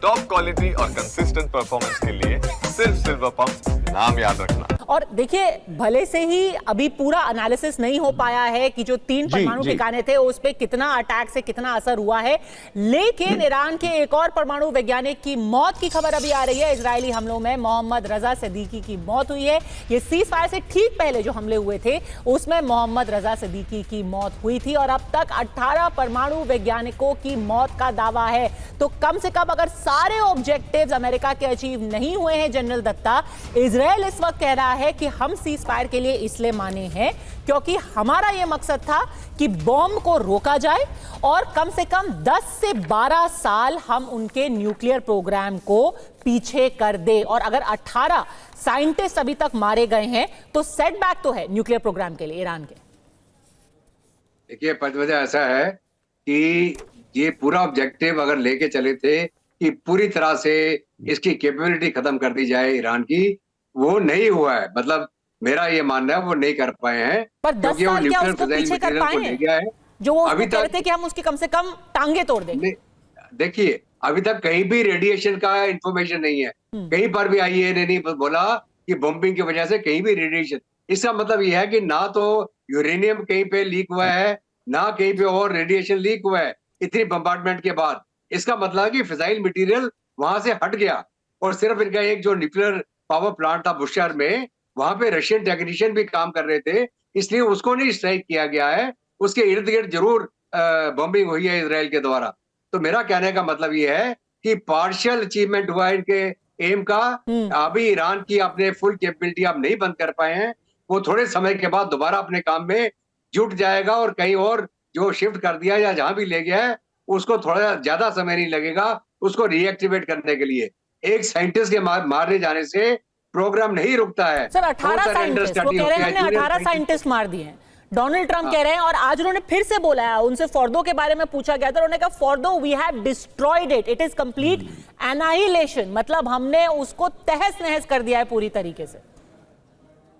Top quality और consistent performance के लिए सिर्फ सिल्वर पंप नाम याद रखना। और देखिए, भले से ही अभी पूरा एनालिसिस नहीं हो पाया है कि जो 3 परमाणु ठिकाने थे उस पे कितना अटैक से कितना असर हुआ है, लेकिन ईरान के एक और परमाणु वैज्ञानिक की मौत की खबर अभी आ रही है। इजरायली हमलों में मोहम्मद रजा सिद्दीकी की मौत हुई है। ये सीज फायर से ठीक पहले जो हमले हुए थे उसमें मोहम्मद रजा सिद्दीकी की मौत हुई थी और अब तक 18 परमाणु वैज्ञानिकों की मौत का दावा है। तो कम से कम अगर सारे ऑब्जेक्टिव्स अमेरिका के अचीव नहीं हुए हैं जनरल दत्ता, इजराइल इस वक्त कह रहा है कि हम सीज फायर के लिए इसलिए माने हैं क्योंकि हमारा यह मकसद था कि बॉम्ब को रोका जाए और कम से कम 10 से 12 साल हम उनके न्यूक्लियर प्रोग्राम को पीछे कर दे। और अगर 18 साइंटिस्ट अभी तक मारे गए हैं तो सेटबैक तो है न्यूक्लियर प्रोग्राम के लिए ईरान के। देखिए पद्मजा, ऐसा है कि ये पूरा ऑब्जेक्टिव अगर लेके चले थे कि पूरी तरह से इसकी कैपेबिलिटी खत्म कर दी जाए ईरान की, वो नहीं हुआ है। मतलब मेरा ये मानना है वो नहीं कर पाए हैं। पर 10 साल क्या उसको पीछे कर पाए हैं? जो वो अभी कह रहे थे कि हम उसकी कम से कम टांगे तोड़ देंगे। देखिए, अभी तक कहीं भी रेडिएशन का इंफॉर्मेशन नहीं है। कहीं पर भी आईएएनए नहीं बोला कि बॉम्बिंग की वजह से कहीं भी रेडिएशन। इसका मतलब यह है कि ना तो यूरेनियम कहीं पे लीक हुआ है, ना कहीं पे और रेडिएशन लीक हुआ है इतनी बम्बार्डमेंट के बाद। इसका मतलब है कि फिजाइल मटेरियल वहां से हट गया और सिर्फ इनका एक जो न्यूक्लियर पावर प्लांट था बुशहर में, वहां पे रशियन टेक्नीशियन भी काम कर रहे थे, इसलिए उसको नहीं स्ट्राइक किया गया है। उसके इर्द गिर्द जरूर बॉम्बिंग हुई है इसराइल के द्वारा। तो मेरा कहने का मतलब ये है कि पार्शियल अचीवमेंट हुआ है इनके एम का। अभी ईरान की अपने फुल कैपेबिलिटी आप नहीं बंद कर पाए हैं। वो थोड़े समय के बाद दोबारा अपने काम में जुट जाएगा और कहीं और जो शिफ्ट कर दिया या जहां भी ले गया है उसको थोड़ा ज्यादा समय नहीं लगेगा उसको रीएक्टिवेट करने के लिए। एक साइंटिस्ट के मारने जाने से प्रोग्राम नहीं रुकता है। सर 18 साइंटिस्ट, वो कह रहे हैं हमने 18 साइंटिस्ट मार दिए हैं, डोनाल्ड ट्रंप कह रहे हैं। और आज उन्होंने फिर से बोला है, उनसे फोर्डो के बारे में पूछा गया था, उन्होंने कहा Fordow we have destroyed it, it is complete annihilation, मतलब हमने उसको तहस नहस कर दिया है पूरी तरीके से।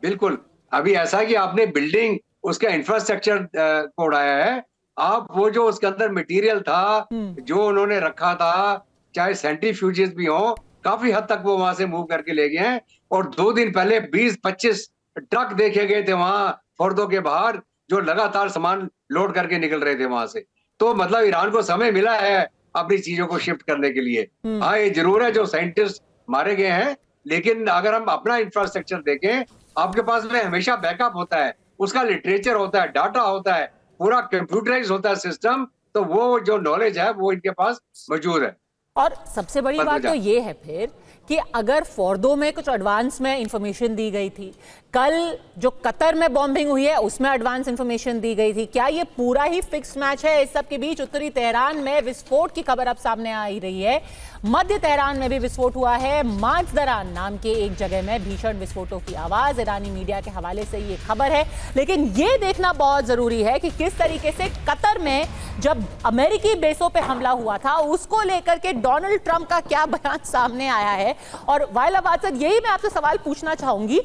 बिल्कुल, अभी ऐसा कि आपने बिल्डिंग उसका इंफ्रास्ट्रक्चर को उड़ाया है। आप वो जो उसके अंदर मटेरियल था जो उन्होंने रखा था, चाहे सेंट्रीफ्यूजेस भी हो, काफी हद तक वो वहां से मूव करके ले गए हैं। और 2 दिन पहले 20-25 ट्रक देखे गए थे वहां फोर्दो के बाहर जो लगातार सामान लोड करके निकल रहे थे वहां से। तो मतलब ईरान को समय मिला है अपनी चीजों को शिफ्ट करने के लिए। हाँ, ये जरूर है जो साइंटिस्ट मारे गए हैं, लेकिन अगर हम अपना इंफ्रास्ट्रक्चर देखें, आपके पास में हमेशा बैकअप होता है, उसका लिटरेचर होता है, डाटा होता है, पूरा कंप्यूटराइज होता है सिस्टम। तो वो जो नॉलेज है वो इनके पास मौजूद है। और सबसे बड़ी बात तो ये है फिर कि अगर फोर्दो में कुछ एडवांस में इंफॉर्मेशन दी गई थी, कल जो कतर में बॉम्बिंग हुई है उसमें एडवांस इंफॉर्मेशन दी गई थी, क्या ये पूरा ही फिक्स मैच है? इस सब के बीच उत्तरी तेहरान में विस्फोट की खबर अब सामने आ रही है, मध्य तेहरान में भी विस्फोट हुआ है, माजदरान नाम के एक जगह में भीषण विस्फोटों की आवाज ईरानी मीडिया के हवाले से ये खबर है। लेकिन ये देखना बहुत जरूरी है कि किस तरीके से कतर में जब अमेरिकी बेसों पे हमला हुआ था उसको लेकर के डोनाल्ड ट्रंप का क्या बयान सामने आया है। और वाइला वाटसन, यही मैं आपसे सवाल पूछना चाहूंगी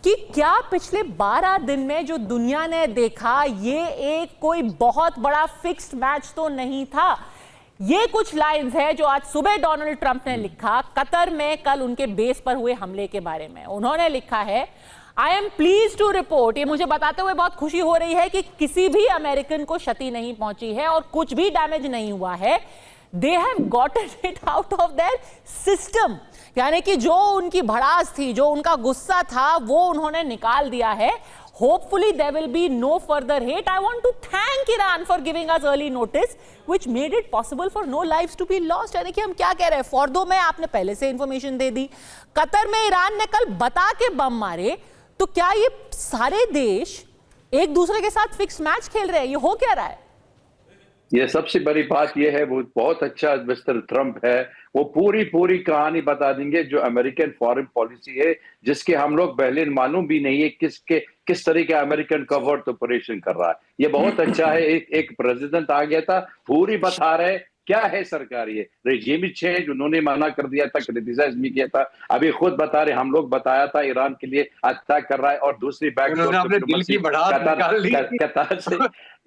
कि क्या पिछले 12 दिन में जो दुनिया ने देखा ये एक कोई बहुत बड़ा फिक्स्ड मैच तो नहीं था? ये कुछ लाइंस है जो आज सुबह डोनाल्ड ट्रंप ने लिखा कतर में कल उनके बेस पर हुए हमले के बारे में। उन्होंने लिखा है, I am pleased to report, ये मुझे बताते हुए बहुत खुशी हो रही है कि किसी भी अमेरिकन को क्षति नहीं पहुंची है और कुछ भी डैमेज नहीं हुआ है। They have gotten it out of their system, यानी कि जो उनकी भड़ास थी, जो उनका गुस्सा था, वो उन्होंने निकाल दिया है। Hopefully there will be no further hate. I want to thank Iran for giving us early notice, which made it possible for no lives to be lost. यानी कि हम क्या कह रहे हैं, फोर्दो में आपने पहले से इंफॉर्मेशन दे दी, कतर में ईरान ने कल बता के बम मारे, तो क्या ये सारे देश एक दूसरे के साथ फिक्स मैच खेल रहे हैं? ये हो क्या रहा है? ये सबसे बड़ी बात ये है, वो बहुत अच्छा मिस्टर ट्रंप है, वो पूरी कहानी बता देंगे जो अमेरिकन फॉरेन पॉलिसी है, जिसके हम लोग पहले मालूम भी नहीं है किस तरीके अमेरिकन कवर्ट ऑपरेशन कर रहा है। ये बहुत अच्छा है। एक प्रेसिडेंट आ गया था, पूरी बता रहे क्या है सरकार, ये रेजिम चेंज उन्होंने मना कर दिया था, क्रिटिसाइज भी किया था, अभी खुद बता रहे हम लोग बताया था ईरान के लिए अटैक कर रहा है। और दूसरी बैक कतार से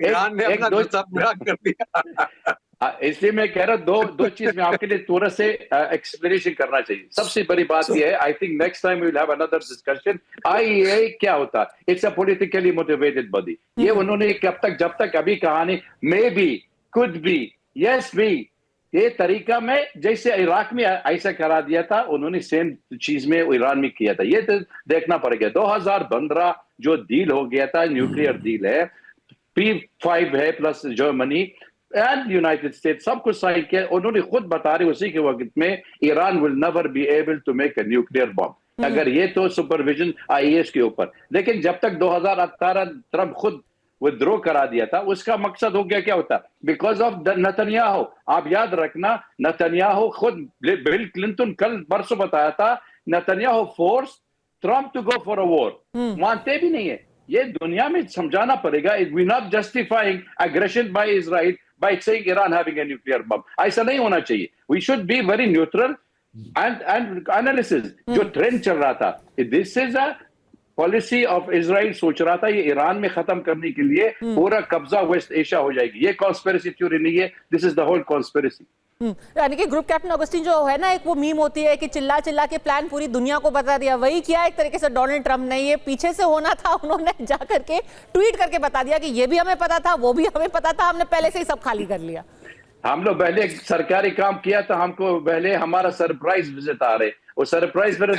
ईरान ने अपना गुस्सा पूरा कर दिया। इसलिए मैं कह रहा हूं दो चीज में आपके लिए थोड़ा से एक्सप्लेनेशन करना चाहिए। सबसे बड़ी बात यह है, I think next time we will have another discussion, IAEA क्या होता है। It's a politically motivated body. ये उन्होंने जब तक अभी कहानी may be, could be, yes be, ये तरीका में जैसे इराक में ऐसा करा दिया था, उन्होंने सेम चीज में ईरान में किया था। ये तो देखना पड़ेगा। 2015 जो डील हो गया था, न्यूक्लियर डील है, P5 है plus Germany and United states, सब कुछ साइन किया। उन्होंने खुद बता रहे उसी के वक्त में, Iran will never be able to make a nuclear bomb. अगर ये तो सुपरविजन आईएएस के ऊपर। लेकिन जब तक 2018 ट्रंप खुद विद्रो करा दिया था, उसका मकसद हो गया क्या होता, बिकॉज ऑफ नेतन्याहू। आप याद रखना, नेतन्याहू खुद, बिल क्लिंटन कल परसों बताया था, Netanyahu force Trump to go for a war. मानते भी नहीं है। ये दुनिया में समझाना पड़ेगा। We not justifying aggression by Israel by saying Iran having a nuclear bomb. ऐसा नहीं होना चाहिए। We should be very neutral and analysis. जो ट्रेंड चल रहा था, this is a policy of Israel, सोच रहा था ये ईरान में खत्म करने के लिए पूरा कब्जा वेस्ट एशिया हो जाएगी। ये कॉन्स्पिरेसी थ्योरी नहीं है, this is the whole conspiracy. यानी कि ग्रुप कैप्टन ऑगस्टीन जो है ना, एक वो मीम होती है कि चिल्ला चिल्ला के प्लान पूरी दुनिया को बता दिया, वही किया एक तरीके से डोनाल्ड ट्रंप ने। ये पीछे से होना था, उन्होंने जा करके ट्वीट करके बता दिया कि ये भी हमें पता था, वो भी हमें पता था, हमने पहले से ही सब खाली कर लिया। हम लोग पहले सरकारी काम किया तो हमको पहले हमारा सरप्राइज विजिट आ रहे, वो सरप्राइज फिर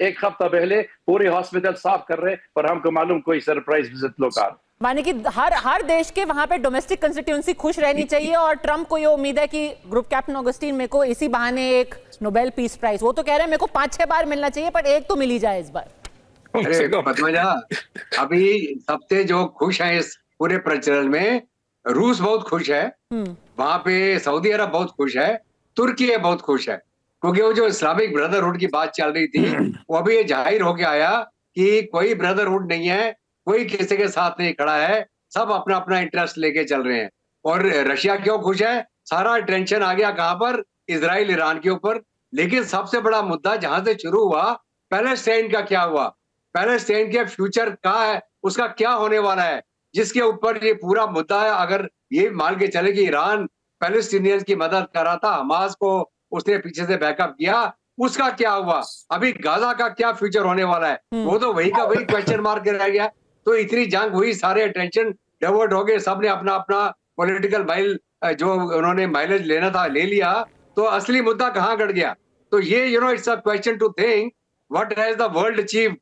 एक हफ्ता पहले पूरे हॉस्पिटल साफ कर रहे, पर हमको मालूम कोई सरप्राइज विजिट लोग आ रहे। माने कि हर देश के वहां पे डोमेस्टिक कंस्टिट्यूएंसी खुश रहनी चाहिए, और ट्रंप को ये उम्मीद है कि ग्रुप कैप्टन ऑगस्टीन मेरे को इसी बहाने एक नोबेल पीस प्राइज, वो तो कह रहे हैं मेरे को 5-6 बार मिलना चाहिए, पर एक तो मिल ही जाए इस बार। अरे पद्मजा, अभी सबसे जो खुश है इस पूरे प्रचलन में, रूस बहुत खुश है, वहां पे सऊदी अरब बहुत खुश है, तुर्की बहुत खुश है, क्योंकि वो जो इस्लामिक ब्रदरहुड की बात चल रही थी, वो अभी ये जाहिर होके आया कि कोई ब्रदरहुड नहीं है, कोई किसी के साथ नहीं खड़ा है, सब अपना अपना इंटरेस्ट लेके चल रहे हैं। और रशिया क्यों खुश है? सारा टेंशन आ गया कहां पर? इजराइल ईरान के ऊपर। लेकिन सबसे बड़ा मुद्दा जहां से शुरू हुआ, पैलेस्टाइन का क्या हुआ, पैलेस्टाइन के फ्यूचर क्या है, उसका क्या होने वाला है, जिसके ऊपर ये पूरा मुद्दा है। अगर ये मान के चले कि ईरान पैलेस्टीनियंस की मदद कर रहा था, हमास को उसने पीछे से बैकअप किया, उसका क्या हुआ? अभी गाजा का क्या फ्यूचर होने वाला है, वो तो वही का वही क्वेश्चन मार्क रह गया। तो इतनी जंग हुई, सारे अटेंशन डाइवर्ट हो गए, सबने अपना अपना पॉलिटिकल माइल जो उन्होंने माइलेज लेना था ले लिया, तो असली मुद्दा कहाँ गड़ गया? तो ये it's a question to think, what has the world achieved,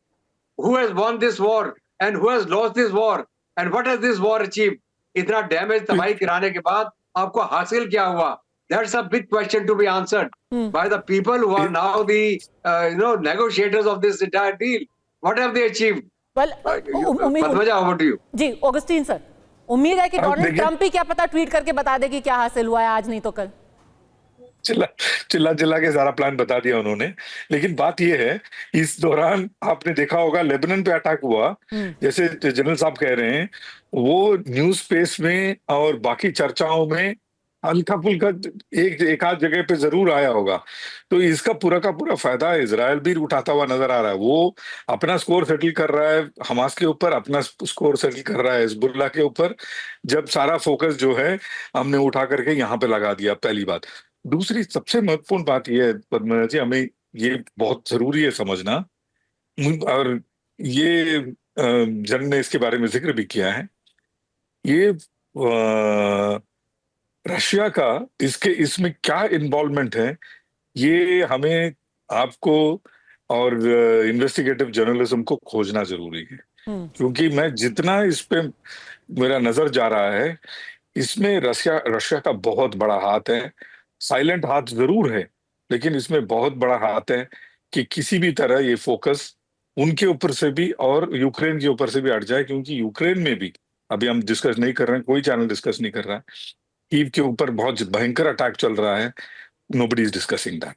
who has won this war and who has lost this war and what has this war achieved? इतना डैमेज तबाही कराने के बाद आपको हासिल क्या हुआ? That's a big question to be answered by the people who are now the negotiators of this entire deal. What have they achieved? Well, Padmaja, over to you. जी ऑगस्टीन सर, उम्मीद है कि डोनाल्ड ट्रंप ही क्या पता tweet करके बता दे कि क्या हासिल हुआ है आज नहीं तो कल। चिल्ला के सारा प्लान बता दिया उन्होंने। लेकिन बात यह है, इस दौरान आपने देखा होगा लेबनान पे अटैक हुआ, जैसे जनरल साहब कह रहे हैं, वो न्यूज स्पेस में और बाकी चर्चाओं में हल्का फुल्का एक आध जगह पे जरूर आया होगा। तो इसका पूरा का पूरा फायदा इजराइल भी उठाता हुआ नजर आ रहा है। वो अपना स्कोर सेटल कर रहा है हमास के ऊपर, अपना स्कोर सेटल कर रहा है हिजबुल्लाह के ऊपर, जब सारा फोकस जो है हमने उठा करके यहाँ पे लगा दिया। पहली बात। दूसरी सबसे महत्वपूर्ण बात यह है पद्मजा जी, हमें ये बहुत जरूरी है समझना, और ये जन ने इसके बारे में जिक्र भी किया है, ये रशिया का इसमें क्या इन्वॉल्वमेंट है, ये हमें आपको और इन्वेस्टिगेटिव जर्नलिज्म को खोजना जरूरी है। क्योंकि मैं जितना इस पे मेरा नजर जा रहा है, इसमें रशिया का बहुत बड़ा हाथ है। साइलेंट हाथ जरूर है, लेकिन इसमें बहुत बड़ा हाथ है कि किसी भी तरह ये फोकस उनके ऊपर से भी और यूक्रेन के ऊपर से भी हट जाए। क्योंकि यूक्रेन में भी अभी हम डिस्कस नहीं कर रहे हैं, कोई चैनल डिस्कस नहीं कर रहा है, कीव के ऊपर बहुत भयंकर अटैक चल रहा है, नोबडी इज डिस्कसिंग दैट।